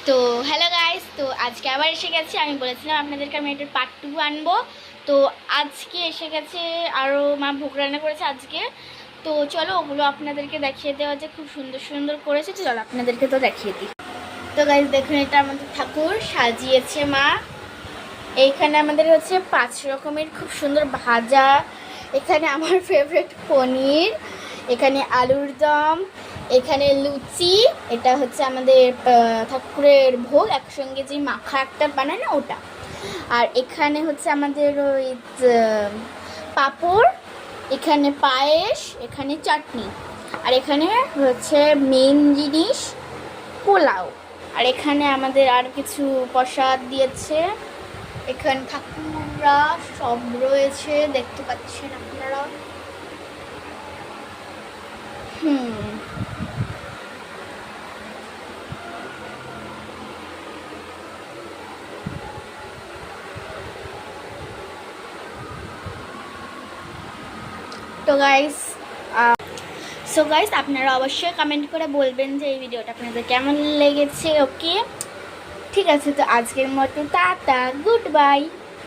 তো hello guys, তো আজকে আবার এসে গেছি। আমি বলেছিলাম আপনাদেরকে আমি এটার পার্ট 2 আনবো। তো আজকে এসে গেছে, আরও মা ভোগ রান্না করেছে আজকে। তো চলো ওগুলো আপনাদেরকে দেখিয়ে দেওয়া যে খুব সুন্দর সুন্দর করেছে। তো চলো আপনাদেরকে তো দেখিয়ে দিই। তো গাইস দেখুন, এটা আমাদের ঠাকুর সাজিয়েছে মা। এইখানে আমাদের হচ্ছে 5 রকমের খুব সুন্দর ভাজা। এখানে আমার ফেভারিট পনির, এখানে আলুর দম, এখানে লুচি, এটা হচ্ছে আমাদের ঠাকুরের ভোগ একসঙ্গে যে মাখা একটা বানায় না ওটা। আর এখানে হচ্ছে আমাদের ওই পাঁপড়, এখানে পায়েস, এখানে চাটনি, আর এখানে হচ্ছে মেন জিনিস পোলাও। আর এখানে আমাদের আর কিছু প্রসাদ দিয়েছে। এখানে ঠাকুররা সব রয়েছে, দেখতে পাচ্ছেন আপনারা। তো গাইস আপনারা অবশ্যই কমেন্ট করে বলবেন যে এই ভিডিওটা আপনাদের কেমন লেগেছে। ওকে, ঠিক আছে, তো আজকের মতো টাটা, গুড বাই।